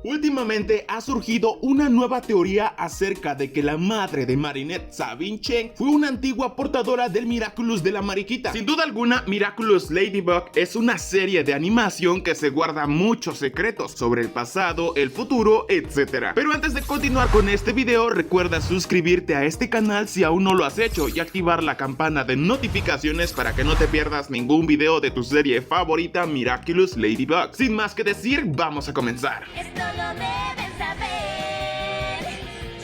Últimamente ha surgido una nueva teoría acerca de que la madre de Marinette, Sabine Chen, fue una antigua portadora del Miraculous de la mariquita. Sin duda alguna, Miraculous Ladybug es una serie de animación que se guarda muchos secretos sobre el pasado, el futuro, etc. Pero antes de continuar con este video, recuerda suscribirte a este canal si aún no lo has hecho y activar la campana de notificaciones para que no te pierdas ningún video de tu serie favorita, Miraculous Ladybug. Sin más que decir, vamos a comenzar. Esto lo deben saber.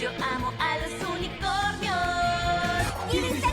Yo amo a los unicornios. ¡Y distensión!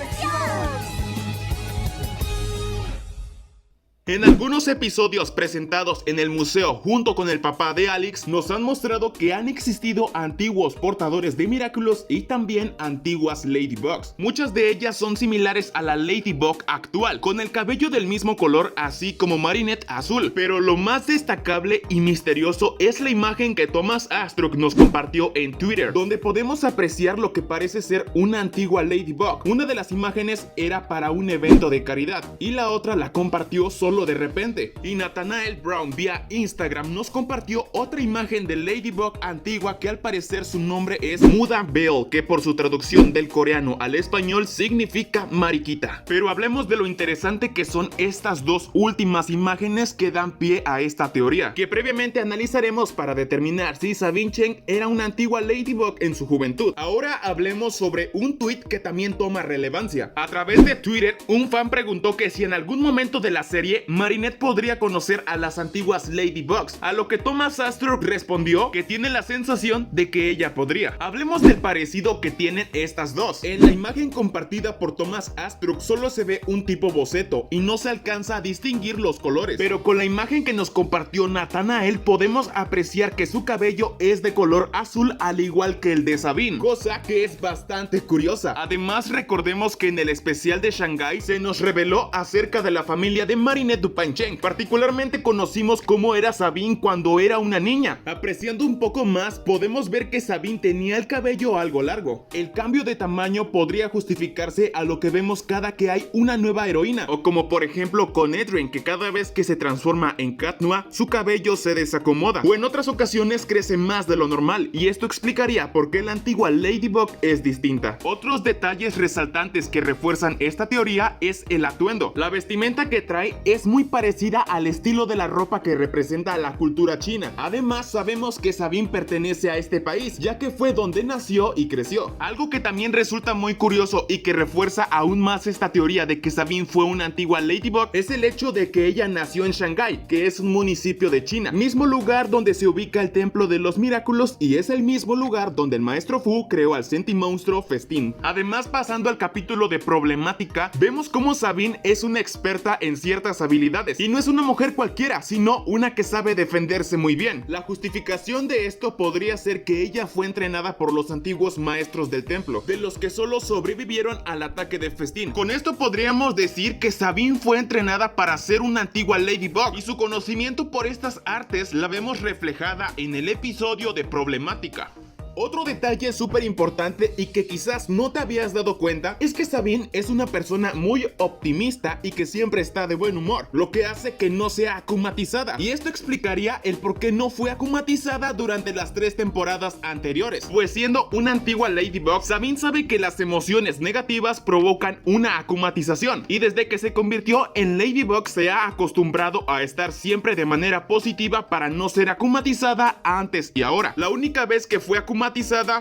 En algunos episodios presentados en el museo junto con el papá de Alex, nos han mostrado que han existido antiguos portadores de Miraculous y también antiguas Ladybugs. Muchas de ellas son similares a la Ladybug actual, con el cabello del mismo color así como Marinette azul. Pero lo más destacable y misterioso es la imagen que Thomas Astruc nos compartió en Twitter, donde podemos apreciar lo que parece ser una antigua Ladybug. Una de las imágenes era para un evento de caridad y la otra la compartió solo de repente, y Nathanael Brown vía Instagram nos compartió otra imagen de Ladybug antigua que al parecer su nombre es Muda Bell, que por su traducción del coreano al español significa mariquita. Pero hablemos de lo interesante que son estas dos últimas imágenes que dan pie a esta teoría, que previamente analizaremos para determinar si Sabine Chen era una antigua Ladybug en su juventud. Ahora hablemos sobre un tweet que también toma relevancia. A través de Twitter, un fan preguntó que si en algún momento de la serie Marinette podría conocer a las antiguas Ladybugs, a lo que Thomas Astruc respondió que tiene la sensación de que ella podría. Hablemos del parecido que tienen estas dos. En la imagen compartida por Thomas Astruc solo se ve un tipo boceto y no se alcanza a distinguir los colores, pero con la imagen que nos compartió Nathanael podemos apreciar que su cabello es de color azul al igual que el de Sabine, cosa que es bastante curiosa. Además, recordemos que en el especial de Shanghai se nos reveló acerca de la familia de Marinette Dupain-Chen. Particularmente conocimos cómo era Sabine cuando era una niña. Apreciando un poco más, podemos ver que Sabine tenía el cabello algo largo. El cambio de tamaño podría justificarse a lo que vemos cada que hay una nueva heroína, o como por ejemplo con Edrin, que cada vez que se transforma en Cat Noir, su cabello se desacomoda, o en otras ocasiones crece más de lo normal, y esto explicaría por qué la antigua Ladybug es distinta. Otros detalles resaltantes que refuerzan esta teoría es el atuendo. La vestimenta que trae es muy parecida al estilo de la ropa que representa a la cultura china. Además, sabemos que Sabine pertenece a este país, ya que fue donde nació y creció. Algo que también resulta muy curioso y que refuerza aún más esta teoría de que Sabine fue una antigua Ladybug es el hecho de que ella nació en Shanghái, que es un municipio de China, mismo lugar donde se ubica el templo de los Miraculous y es el mismo lugar donde el maestro Fu creó al sentimonstruo Festín. Además, pasando al capítulo de problemática, vemos cómo Sabine es una experta en ciertas habilidades y no es una mujer cualquiera, sino una que sabe defenderse muy bien. La justificación de esto podría ser que ella fue entrenada por los antiguos maestros del templo, de los que solo sobrevivieron al ataque de Festín. Con esto podríamos decir que Sabine fue entrenada para ser una antigua Ladybug y su conocimiento por estas artes la vemos reflejada en el episodio de Problemática. Otro detalle súper importante y que quizás no te habías dado cuenta es que Sabine es una persona muy optimista y que siempre está de buen humor, lo que hace que no sea akumatizada, y esto explicaría el por qué no fue akumatizada durante las 3 temporadas anteriores, pues siendo una antigua Ladybug, Sabine sabe que las emociones negativas provocan una akumatización, y desde que se convirtió en Ladybug se ha acostumbrado a estar siempre de manera positiva para no ser akumatizada antes y ahora. La única vez que fue akumatizada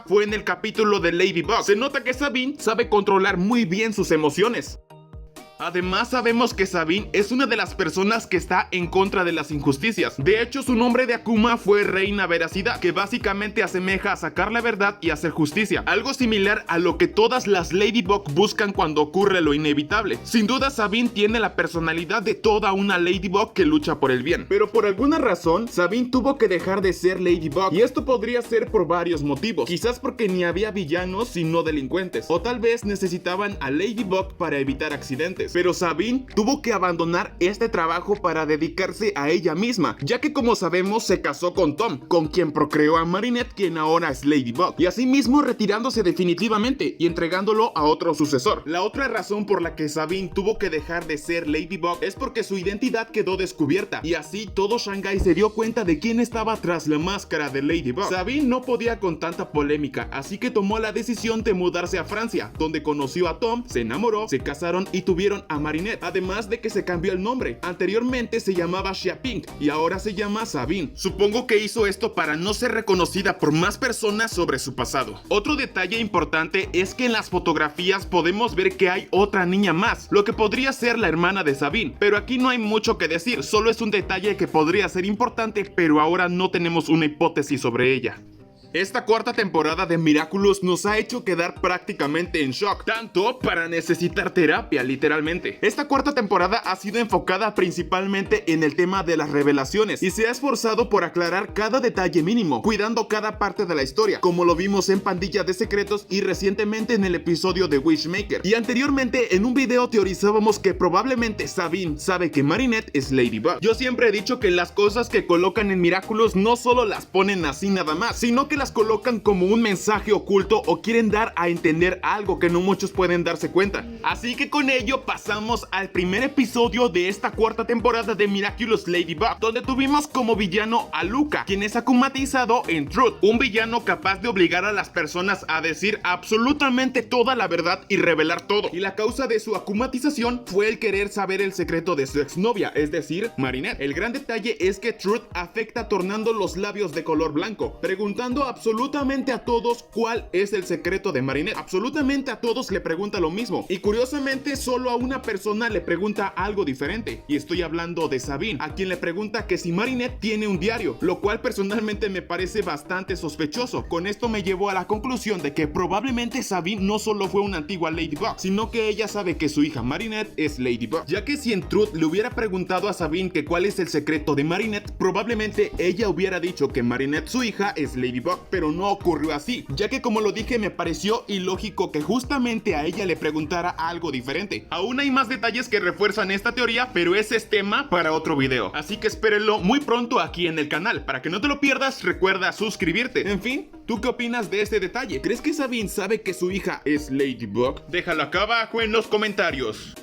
fue en el capítulo de Ladybug. Se nota que Sabine sabe controlar muy bien sus emociones. Además, sabemos que Sabine es una de las personas que está en contra de las injusticias. De hecho, su nombre de Akuma fue Reina Veracidad, que básicamente asemeja a sacar la verdad y hacer justicia, algo similar a lo que todas las Ladybug buscan cuando ocurre lo inevitable. Sin duda, Sabine tiene la personalidad de toda una Ladybug que lucha por el bien, pero por alguna razón Sabine tuvo que dejar de ser Ladybug, y esto podría ser por varios motivos. Quizás porque ni había villanos sino delincuentes, o tal vez necesitaban a Ladybug para evitar accidentes. entonces, pero Sabine tuvo que abandonar este trabajo para dedicarse a ella misma, ya que como sabemos se casó con Tom, con quien procreó a Marinette, quien ahora es Ladybug, y asimismo retirándose definitivamente y entregándolo a otro sucesor. La otra razón por la que Sabine tuvo que dejar de ser Ladybug es porque su identidad quedó descubierta, y así todo Shanghai se dio cuenta de quién estaba tras la máscara de Ladybug. Sabine no podía con tanta polémica, así que tomó la decisión de mudarse a Francia, donde conoció a Tom, se enamoró, se casaron y tuvieron a Marinette, además de que se cambió el nombre. Anteriormente se llamaba Xia Ping y ahora se llama Sabine. Supongo que hizo esto para no ser reconocida por más personas sobre su pasado. Otro detalle importante es que en las fotografías podemos ver que hay otra niña más, lo que podría ser la hermana de Sabine, pero aquí no hay mucho que decir, solo es un detalle que podría ser importante, pero ahora no tenemos una hipótesis sobre ella. Esta cuarta temporada de Miraculous nos ha hecho quedar prácticamente en shock, tanto para necesitar terapia, literalmente. Esta cuarta temporada ha sido enfocada principalmente en el tema de las revelaciones y se ha esforzado por aclarar cada detalle mínimo, cuidando cada parte de la historia, como lo vimos en Pandilla de Secretos y recientemente en el episodio de Wishmaker. Y anteriormente en un video teorizábamos que probablemente Sabine sabe que Marinette es Ladybug. Yo siempre he dicho que las cosas que colocan en Miraculous no solo las ponen así nada más, sino que las colocan como un mensaje oculto o quieren dar a entender algo que no muchos pueden darse cuenta. Así que con ello pasamos al primer episodio de esta cuarta temporada de Miraculous Ladybug, donde tuvimos como villano a Luca, quien es akumatizado en Truth, un villano capaz de obligar a las personas a decir absolutamente toda la verdad y revelar todo. Y la causa de su akumatización fue el querer saber el secreto de su exnovia, es decir, Marinette. El gran detalle es que Truth afecta tornando los labios de color blanco, preguntando absolutamente a todos cuál es el secreto de Marinette. Absolutamente a todos le pregunta lo mismo, y curiosamente solo a una persona le pregunta algo diferente, y estoy hablando de Sabine, a quien le pregunta que si Marinette tiene un diario, lo cual personalmente me parece bastante sospechoso. Con esto me llevó a la conclusión de que probablemente Sabine no solo fue una antigua Ladybug, sino que ella sabe que su hija Marinette es Ladybug, ya que si en Truth le hubiera preguntado a Sabine que cuál es el secreto de Marinette, probablemente ella hubiera dicho que Marinette, su hija, es Ladybug, pero no ocurrió así, ya que como lo dije me pareció ilógico que justamente a ella le preguntara algo diferente. Aún hay más detalles que refuerzan esta teoría, pero ese es tema para otro video, así que espérenlo muy pronto aquí en el canal. Para que no te lo pierdas, recuerda suscribirte. En fin, ¿tú qué opinas de este detalle? ¿Crees que Sabine sabe que su hija es Ladybug? Déjalo acá abajo en los comentarios.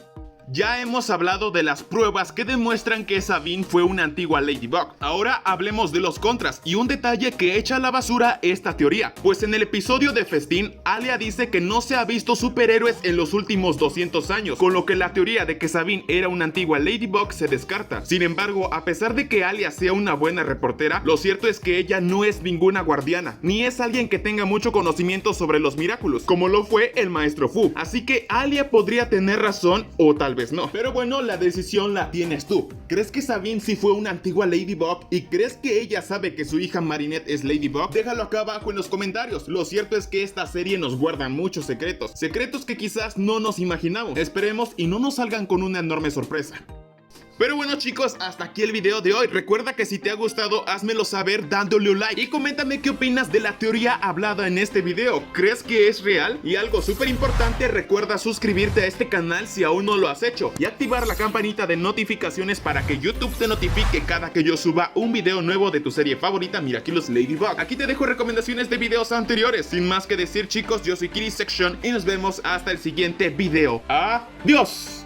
Ya hemos hablado de las pruebas que demuestran que Sabine fue una antigua Ladybug. Ahora hablemos de los contras y un detalle que echa a la basura esta teoría. Pues en el episodio de Festín, Alia dice que no se ha visto superhéroes en los últimos 200 años, con lo que la teoría de que Sabine era una antigua Ladybug se descarta. Sin embargo, a pesar de que Alia sea una buena reportera, lo cierto es que ella no es ninguna guardiana, ni es alguien que tenga mucho conocimiento sobre los Miraculous, como lo fue el maestro Fu. Así que Alia podría tener razón o tal vez no. Pero bueno, la decisión la tienes tú. ¿Crees que Sabine sí fue una antigua Ladybug? ¿Y crees que ella sabe que su hija Marinette es Ladybug? Déjalo acá abajo en los comentarios. Lo cierto es que esta serie nos guarda muchos secretos. Secretos que quizás no nos imaginamos. Esperemos y no nos salgan con una enorme sorpresa. Pero bueno chicos, hasta aquí el video de hoy. Recuerda que si te ha gustado, házmelo saber dándole un like y coméntame qué opinas de la teoría hablada en este video. ¿Crees que es real? Y algo súper importante, recuerda suscribirte a este canal si aún no lo has hecho y activar la campanita de notificaciones para que YouTube te notifique cada que yo suba un video nuevo de tu serie favorita, Miraculous Ladybug. Aquí te dejo recomendaciones de videos anteriores. Sin más que decir chicos, yo soy Kiri Section y nos vemos hasta el siguiente video. ¡Adiós!